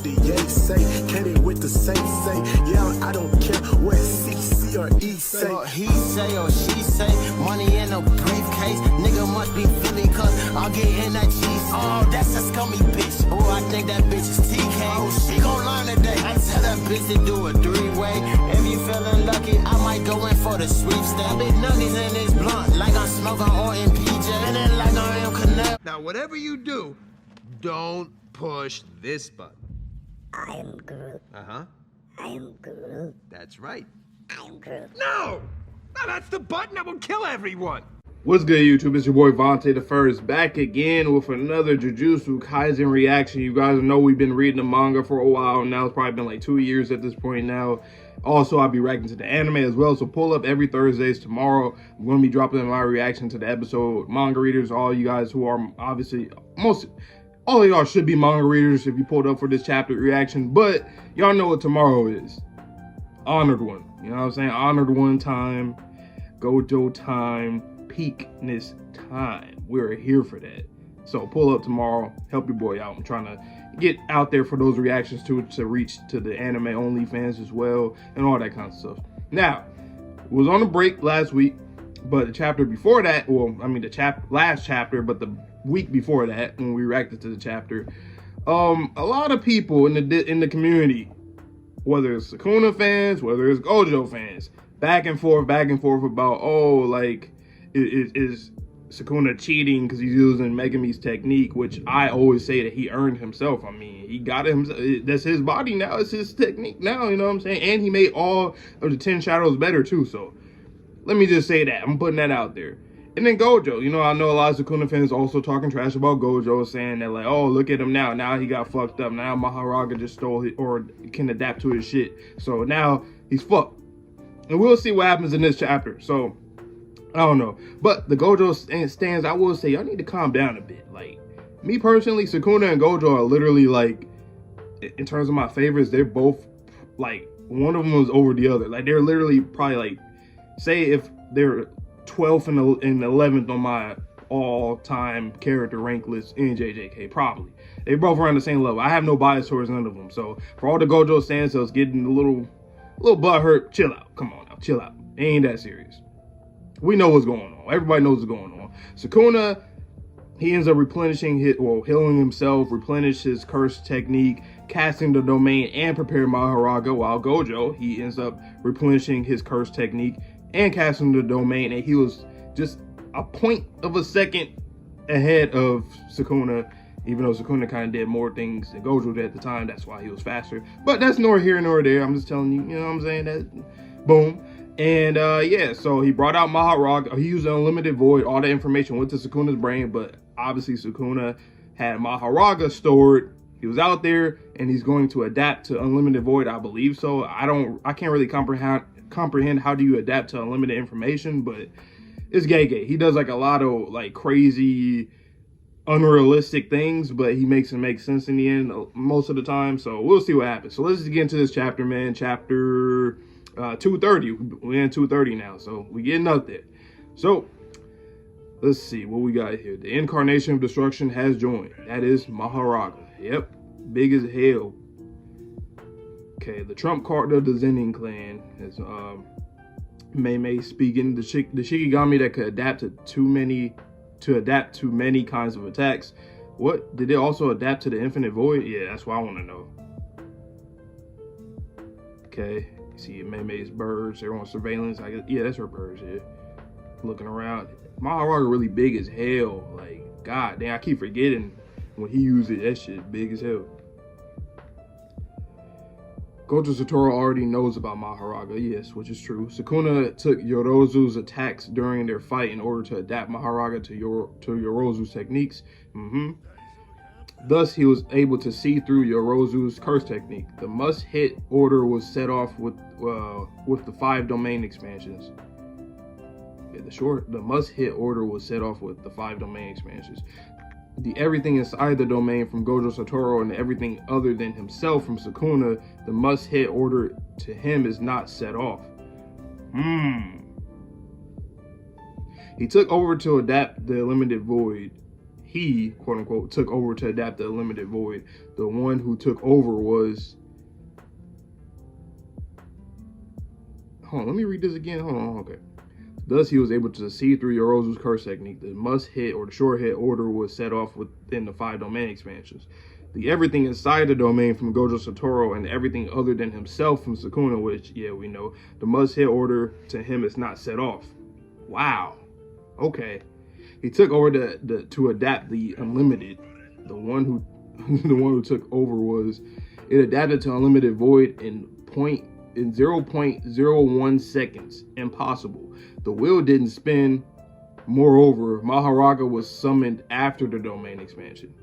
the yay say. Can it with the say. Yeah, I don't care what CC or E say. Or he say or she say, money in a briefcase. Nigga must be Philly, cause I'm getting that cheese. Oh, that's a scummy bitch. Oh, I think that bitch is TK. Oh, she gon' learn today. I tell that bitch to do a three-way. If you feeling lucky, I might go in for the sweepstakes. Big nuggies in this blunt, like I'm smoking on in PJ. And then like I'm in Canal. Now, whatever you do, don't push this button. I am Groot. Uh-huh. I am Groot. That's right. I am Groot. No! No, that's the button that will kill everyone! What's good, YouTube? It's your boy Vontae the First, back again with another Jujutsu Kaisen reaction. You guys know we've been reading the manga for a while now. It's probably been like 2 years at this point now. Also, I'll be reacting to the anime as well, so pull up every Thursdays. Tomorrow, I'm going to be dropping my reaction to the episode. Manga readers, all you guys who are obviously, all of y'all should be manga readers if you pulled up for this chapter reaction, but y'all know what tomorrow is. Honored one. You know what I'm saying? Honored one time. Gojo time. Peakness time. We're here for that. So pull up tomorrow. Help your boy out. I'm trying to get out there for those reactions to reach to the anime only fans as well and all that kind of stuff. Now, was on a break last week, but the chapter before that, well, I mean the last chapter, but the week before that when we reacted to the chapter, a lot of people in the community, whether it's Sukuna fans, whether it's Gojo fans, back and forth about, oh, like, is Sukuna cheating because he's using Megami's technique, which I always say that he earned himself. I mean, he got him, that's his body now, it's his technique now, you know what I'm saying? And he made all of the 10 shadows better too, so let me just say that. I'm putting that out there. And then Gojo, you know, I know a lot of Sukuna fans also talking trash about Gojo, saying that like, oh, look at him now. Now he got fucked up. Now Maharaga just stole it or can adapt to his shit. So now he's fucked. And we'll see what happens in this chapter. So, I don't know. But the Gojo stands, I will say, y'all need to calm down a bit. Like, me personally, Sukuna and Gojo are literally like, in terms of my favorites, they're both, like, one of them was over the other. Like, they're literally probably like, say if they're 12th and 11th on my all-time character rank list in JJK, probably. They both around the same level. I have no bias towards none of them. So for all the Gojo stands that's getting a little butt hurt, chill out. Come on now, chill out. It ain't that serious. We know what's going on. Everybody knows what's going on. Sukuna, he ends up replenishing healing himself, replenish his curse technique, casting the domain and prepare Maharaga, while Gojo, he ends up replenishing his curse technique and casting the domain, and he was just a point of a second ahead of Sukuna, even though Sukuna kind of did more things than Gojo did at the time. That's why he was faster. But that's nor here nor there. I'm just telling you, you know what I'm saying? That, boom. And yeah, so he brought out Maharaga. He used Unlimited Void. All the information went to Sukuna's brain, but obviously Sukuna had Maharaga stored. He was out there, and he's going to adapt to Unlimited Void, I believe so. I can't really comprehend how do you adapt to unlimited information, but it's gay. He does like a lot of like crazy, unrealistic things, but he makes it make sense in the end most of the time. So we'll see what happens. So let's just get into this chapter, man. Chapter 230. We're in 230 now, so we're getting up there. So let's see what we got here. The incarnation of destruction has joined. That is Maharaga. Yep, big as hell. Okay, the trump card of the Zenin clan is Mei speaking. The Shikigami that could adapt to many kinds of attacks. What? Did it also adapt to the infinite void? Yeah, that's what I want to know. Okay, you see Mei's birds. They're on surveillance. I guess, yeah, that's her birds here. Looking around. Maharaga really big as hell. Like, god damn, I keep forgetting when he used it. That shit big as hell. Gojo Satoru already knows about Maharaga, yes, which is true. Sukuna took Yorozu's attacks during their fight in order to adapt Maharaga to Yorozu's techniques. Thus, he was able to see through Yorozu's curse technique. The must-hit order was set off with the 5 domain expansions. Yeah, the must-hit order was set off with the 5 domain expansions. The everything inside the domain from Gojo Satoru and everything other than himself from Sukuna, the must-hit order to him is not set off. He took over to adapt the limited void. he, quote unquote, took over to adapt the unlimited void. The one who took over was, hold on, let me read this again. Hold on, okay. Thus, he was able to see through Yorozu's curse technique. The must hit or the short hit order was set off within the 5 domain expansions. The everything inside the domain from Gojo Satoru and everything other than himself from Sukuna, which, yeah, we know. The must hit order to him is not set off. Wow. Okay. He took over to adapt the unlimited. The one who took over was, it adapted to unlimited void in 0.01 seconds. Impossible. The wheel didn't spin. Moreover, Maharaga was summoned after the domain expansion.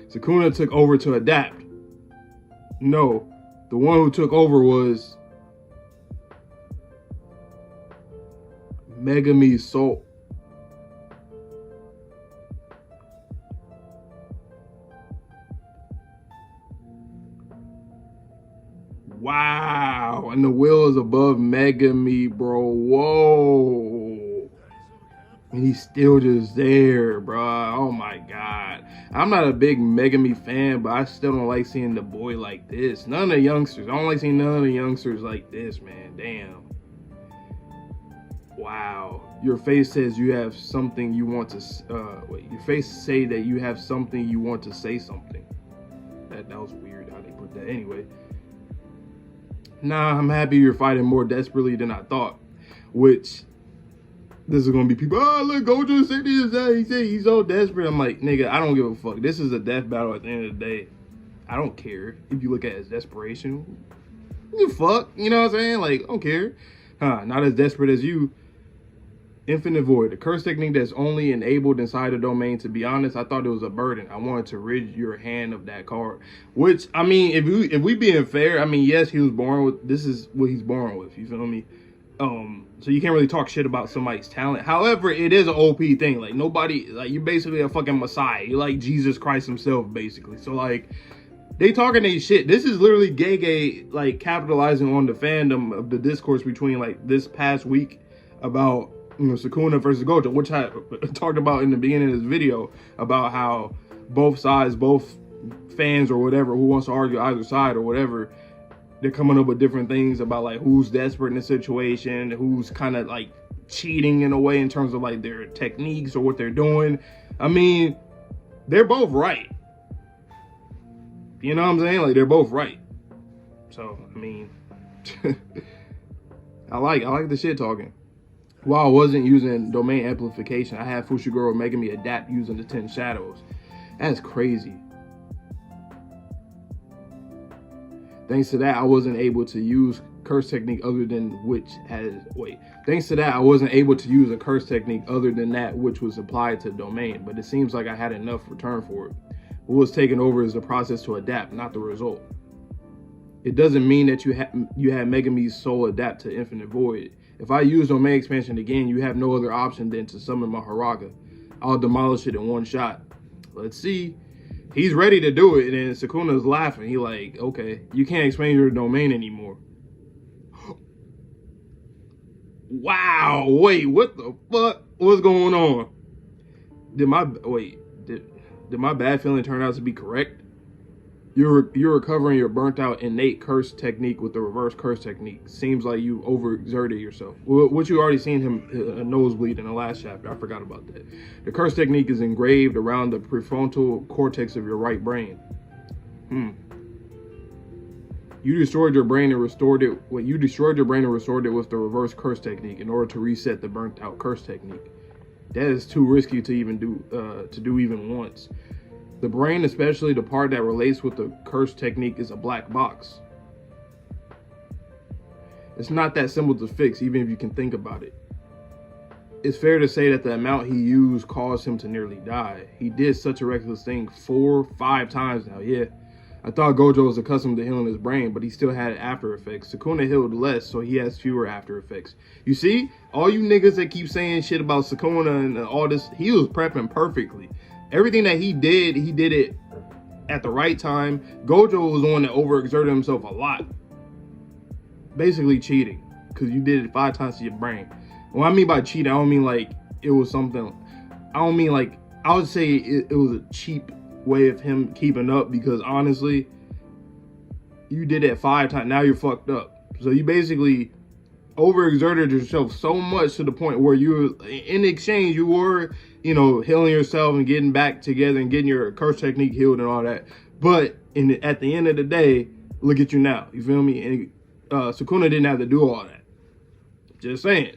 Sukuna took over to adapt. No, the one who took over was Megami's soul. Wow, and the wheel is above Megami, bro. Whoa. And he's still just there, bro. Oh my god. I'm not a big Megami fan, but I still don't like seeing the boy like this. None of the youngsters. I don't like seeing none of the youngsters like this, man. Damn. Wow. Your face says you have something you want to your face say that you have something you want to say something. That was weird how they put that. Anyway. Nah, I'm happy you're fighting more desperately than I thought. Which, this is gonna be people, oh look, Gojo said this, he said he's so desperate. I'm like, nigga, I don't give a fuck. This is a death battle at the end of the day. I don't care if you look at it as desperation. You fuck, you know what I'm saying? Like, I don't care. Not as desperate as you. Infinite Void, a curse technique that's only enabled inside the domain. To be honest, I thought it was a burden. I wanted to rid your hand of that card. Which, I mean, if we being fair, I mean, yes, he was born with, this is what he's born with, you feel me? So you can't really talk shit about somebody's talent. However, it is an OP thing. Like, nobody, like, you're basically a fucking messiah. You're like Jesus Christ himself, basically. So, like, they talking their shit. This is literally gay, like, capitalizing on the fandom of the discourse between, like, this past week about, you know, Sukuna versus Gojo, which I talked about in the beginning of this video, about how both sides, both fans or whatever, who wants to argue either side or whatever, they're coming up with different things about, like, who's desperate in the situation, who's kind of, like, cheating in a way in terms of, like, their techniques or what they're doing. I mean, they're both right. You know what I'm saying? Like, they're both right. So, I mean, I like the shit talking. While I wasn't using domain amplification, I had Fushiguro making me adapt using the 10 shadows. That's crazy. Thanks to that, I wasn't able to use curse technique other than Thanks to that, I wasn't able to use a curse technique other than that which was applied to domain, but it seems like I had enough return for it. What was taken over is the process to adapt, not the result. It doesn't mean that you had Megami's soul adapt to Infinite Void. If I use domain expansion again, you have no other option than to summon Maharaga. I'll demolish it in one shot. Let's see. He's ready to do it, and then Sukuna's laughing. He like, okay, you can't expand your domain anymore. Wow, wait, what the fuck? What's going on? Did my bad feeling turn out to be correct? You're recovering your burnt out innate curse technique with the reverse curse technique. Seems like you overexerted yourself. What you already seen him a nosebleed in the last chapter. I forgot about that. The curse technique is engraved around the prefrontal cortex of your right brain. You destroyed your brain and restored it. You destroyed your brain and restored it with the reverse curse technique in order to reset the burnt out curse technique. That is too risky to even do even once. The brain, especially the part that relates with the curse technique, is a black box. It's not that simple to fix, even if you can think about it. It's fair to say that the amount he used caused him to nearly die. He did such a reckless thing 4-5 times now, yeah. I thought Gojo was accustomed to healing his brain, but he still had after effects. Sukuna healed less, so he has fewer after effects. You see, all you niggas that keep saying shit about Sukuna and all this, he was prepping perfectly. Everything that he did it at the right time. Gojo was the one that overexerted himself a lot. Basically cheating, because you did it 5 times to your brain. What I mean by cheat, I don't mean like it was something. I don't mean like, I would say it was a cheap way of him keeping up, because honestly, you did it 5 times. Now you're fucked up. So you basically overexerted yourself so much to the point where you, in exchange, you were, you know, healing yourself and getting back together and getting your curse technique healed and all that. But at the end of the day, look at you now. You feel me? And Sukuna didn't have to do all that. Just saying.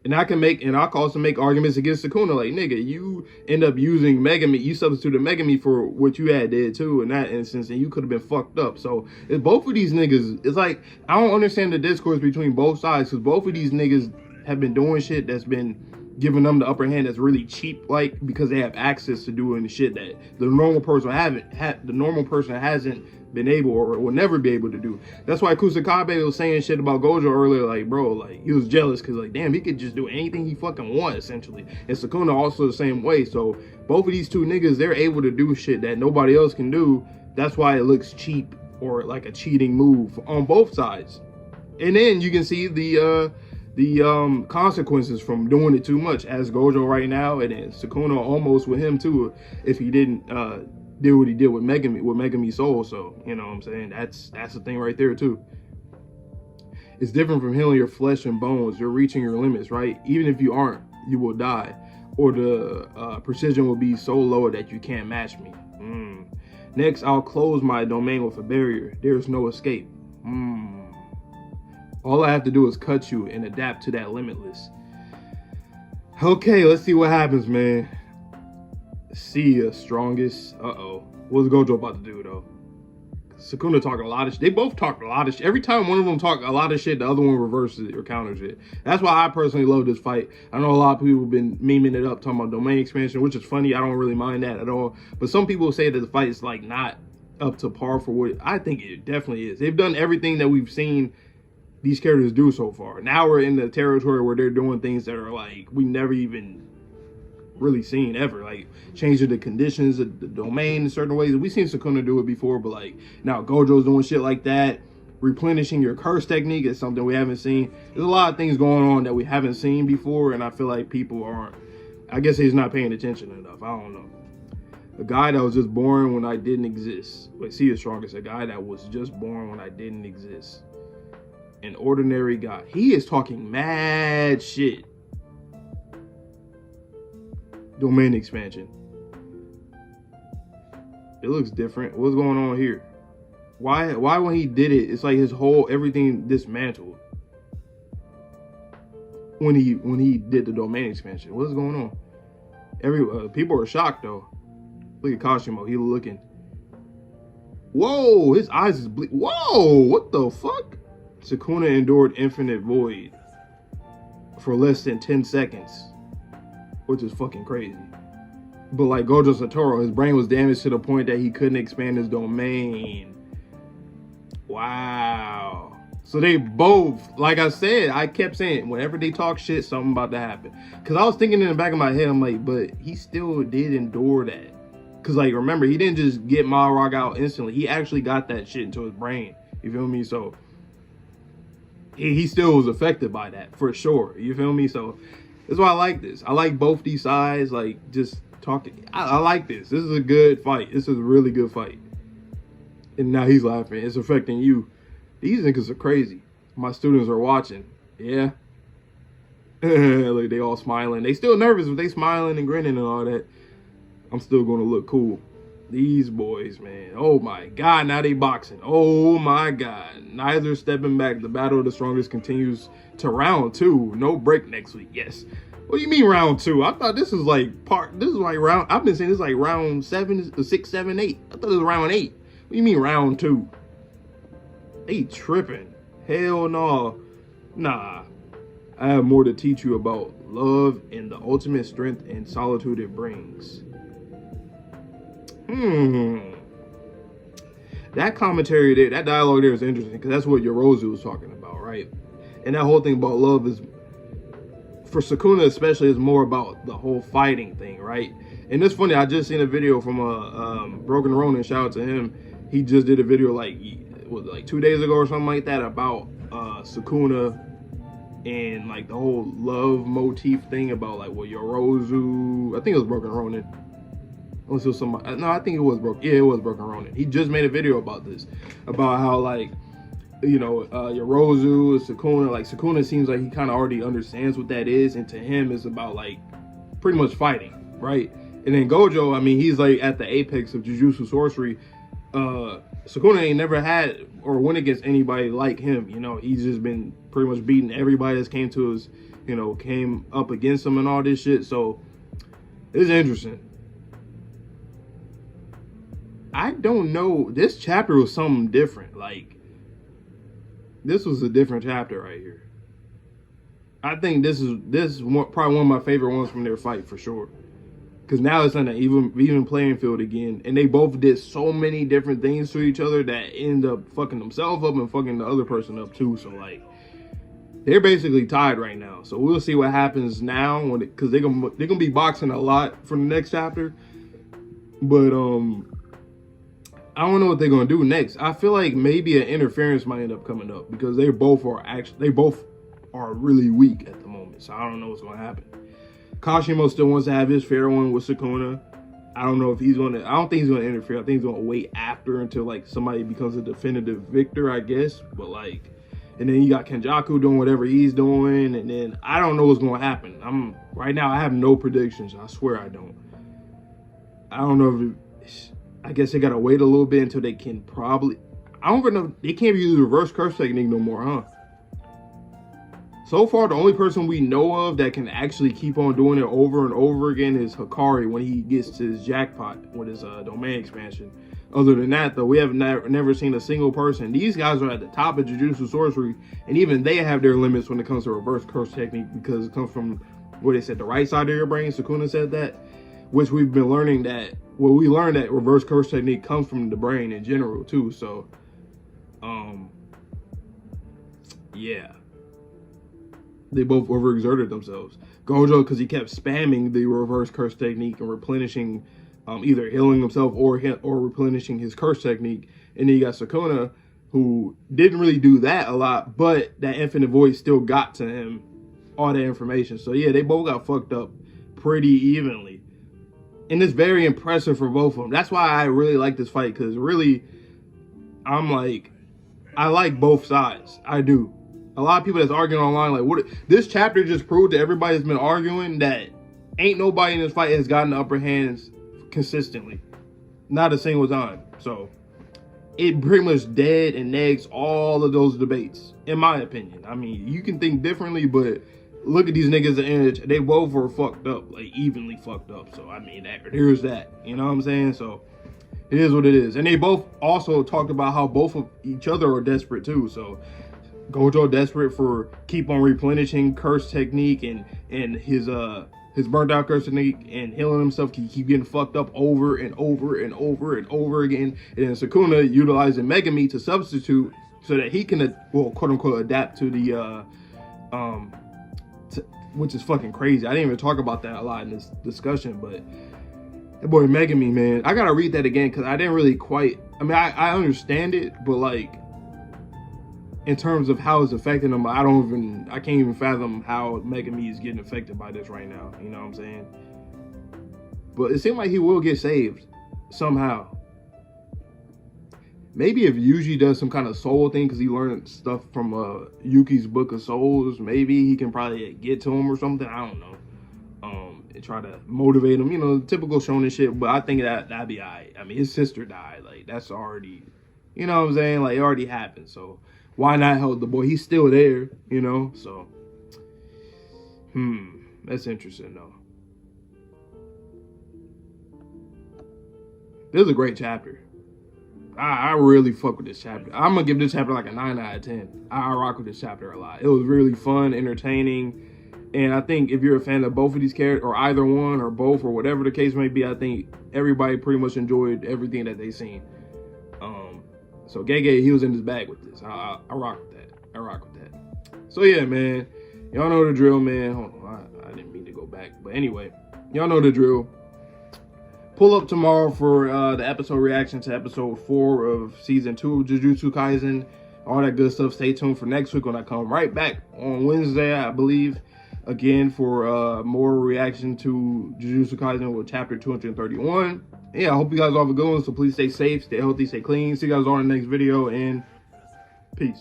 And I can also make arguments against Sukuna, like, nigga, you end up using Megami, you substituted Megami for what you had did too in that instance, and you could have been fucked up. So if both of these niggas, it's like, I don't understand the discourse between both sides, because both of these niggas have been doing shit that's been giving them the upper hand, that's really cheap, like, because they have access to doing the shit that the normal person hasn't been able or will never be able to do. That's why Kusakabe was saying shit about Gojo earlier, like, bro, like, he was jealous because, like, damn, he could just do anything he fucking want, essentially. And Sukuna also the same way. So both of these two niggas, they're able to do shit that nobody else can do. That's why it looks cheap or like a cheating move on both sides. And then you can see the consequences from doing it too much, as Gojo right now, and then Sukuna almost with him too, if he didn't did what he did with Megami Soul. So, you know what I'm saying? That's the thing right there too. It's different from healing your flesh and bones. You're reaching your limits, right? Even if you aren't, you will die. Or the precision will be so low that you can't match me. Next, I'll close my domain with a barrier. There's no escape. All I have to do is cut you and adapt to that limitless. Okay, let's see what happens, man. See ya, strongest. What's Gojo about to do though? Sukuna talking a lot of shit. They both talk a lot of shit. Every time one of them talk a lot of shit, the other one reverses it or counters it. That's why I personally love this fight. I know a lot of people have been memeing it up, talking about domain expansion, which is funny. I don't really mind that at all. But some people say that the fight is like not up to par for what I think it definitely is. They've done everything that we've seen these characters do so far. Now we're in the territory where they're doing things that are like we never even really seen ever, like changing the conditions of the domain in certain ways. We've seen Sukuna do it before, but like now Gojo's doing shit like that. Replenishing your curse technique is something we haven't seen. There's a lot of things going on that we haven't seen before, and I feel like people aren't, I guess he's not paying attention enough. I don't know. A guy that was just born when I didn't exist. Wait, see the strongest. A guy that was just born when I didn't exist. An ordinary guy. He is talking mad shit. Domain expansion. It looks different. What's going on here? Why when he did it, it's like his whole everything dismantled. When he did the domain expansion. What's going on? People are shocked though. Look at Kashimo. He looking. Whoa, his eyes is bleeding. Whoa, what the fuck? Sukuna endured infinite void for less than 10 seconds. Which is fucking crazy. But like Gojo Satoru, his brain was damaged to the point that he couldn't expand his domain. Wow. So they both, like I said, I kept saying, whenever they talk shit, something about to happen. Because I was thinking in the back of my head, I'm like, but he still did endure that. Because like, remember, he didn't just get Malrog out instantly. He actually got that shit into his brain. You feel me? So he still was affected by that, for sure. You feel me? So that's why I like this. I like both these sides, like, just talking. I like this. This is a good fight. This is a really good fight. And now he's laughing. It's affecting you. These niggas are crazy. My students are watching. Yeah. Like, they all smiling. They still nervous, but they smiling and grinning and all that. I'm still going to look cool. These boys, man. Oh, my God. Now they boxing. Oh, my God. Neither stepping back. The battle of the strongest continues to round 2. No break next week. Yes. What do you mean round 2? I thought this was like round. I've been saying this is like round 7, 6, 7, 8. I thought it was round 8. What do you mean round 2? They tripping. Hell no. Nah. I have more to teach you about love and the ultimate strength and solitude it brings. That commentary there, that dialogue there is interesting because that's what Yorozu was talking about, right? And that whole thing about love is, for Sukuna especially, is more about the whole fighting thing, right? And it's funny, I just seen a video from Broken Ronin, shout out to him. He just did a video like 2 days ago or something like that about Sukuna and like the whole love motif thing about like Yorozu, I think it was Broken Ronin. Unless it was somebody, no, I think it was Broken. Yeah, it was Broken Ronin. He just made a video about this, about how like, you know, Yorozu, Sukuna, like Sukuna seems like he kind of already understands what that is, and to him it's about like pretty much fighting, right? And then Gojo, I mean, he's like at the apex of Jujutsu sorcery. Sukuna ain't never had or went against anybody like him, you know. He's just been pretty much beating everybody that's came to his, you know, came up against him and all this shit. So it's interesting. I don't know. This chapter was something different. Like, this was a different chapter right here. I think this is probably one of my favorite ones from their fight for sure. Because now it's on an even playing field again. And they both did so many different things to each other that end up fucking themselves up and fucking the other person up too. So like, they're basically tied right now. So we'll see what happens now, because they're gonna be boxing a lot for the next chapter. But I don't know what they're gonna do next. I feel like maybe an interference might end up coming up, because they both are really weak at the moment. So I don't know what's gonna happen. Kashimo still wants to have his fair one with Sukuna. I don't know if he's gonna. I don't think he's gonna interfere. I think he's gonna wait after until like somebody becomes a definitive victor, I guess. But like, and then you got Kenjaku doing whatever he's doing, and then I don't know what's gonna happen. Right now I have no predictions. I swear I don't. I don't know if I guess they gotta wait a little bit until they can probably. I don't even know. They can't use the reverse curse technique no more, huh? So far, the only person we know of that can actually keep on doing it over and over again is Hikari when he gets to his jackpot with his domain expansion. Other than that, though, we have never seen a single person. These guys are at the top of Jujutsu sorcery, and even they have their limits when it comes to reverse curse technique, because it comes from what they said, the right side of your brain. Sukuna said that, which we've been learning that. Well, we learned that reverse curse technique comes from the brain in general too. So, yeah. They both overexerted themselves. Gojo, because he kept spamming the reverse curse technique and replenishing, either healing himself or replenishing his curse technique. And then you got Sukuna, who didn't really do that a lot, but that infinite void still got to him all that information. So yeah, they both got fucked up pretty evenly. And it's very impressive for both of them. That's why I really like this fight, because really, I like both sides. I do. A lot of people that's arguing online, like, what this chapter just proved to everybody that's been arguing, that ain't nobody in this fight has gotten the upper hands consistently. Not a single time. So it pretty much dead and negs all of those debates, in my opinion. I mean, you can think differently, but look at these niggas and they both were fucked up, like evenly fucked up. So I mean, there's that. You know what I'm saying? So it is what it is. And they both also talked about how both of each other are desperate too. So Gojo desperate for keep on replenishing curse technique and his burnt out curse technique and healing himself, keep getting fucked up over and over and over and over again. And then Sukuna utilizing Megami to substitute so that he can, well, quote unquote, adapt to the which is fucking crazy. I didn't even talk about that a lot in this discussion, but that boy Megami, man, I gotta read that again, because I didn't really quite. I mean, I understand it, but like, in terms of how it's affecting them, I can't even fathom how Megami is getting affected by this right now. You know what I'm saying? But it seems like he will get saved somehow. Maybe if Yuji does some kind of soul thing, because he learned stuff from Yuki's Book of Souls, maybe he can probably get to him or something. I don't know. And try to motivate him, you know, typical shonen shit. But I think that'd be alright. I mean, his sister died. Like, that's already, you know what I'm saying? Like, it already happened. So why not help the boy? He's still there, you know? So, that's interesting, though. This is a great chapter. I really fuck with this chapter. I'm going to give this chapter like a 9 out of 10. I rock with this chapter a lot. It was really fun, entertaining. And I think if you're a fan of both of these characters, or either one, or both, or whatever the case may be, I think everybody pretty much enjoyed everything that they seen. So Gege, he was in his bag with this. I rock with that. I rock with that. So yeah, man. Y'all know the drill, man. Hold on. I didn't mean to go back. But anyway, y'all know the drill. Pull up tomorrow for the episode reaction to episode 4 of season 2 of Jujutsu Kaisen. all that good stuff. Stay tuned for next week when I come right back on Wednesday, I believe, again for more reaction to Jujutsu Kaisen with chapter 231. Yeah, I hope you guys all have a good one. So please stay safe, stay healthy, stay clean. See you guys all in the next video, and peace.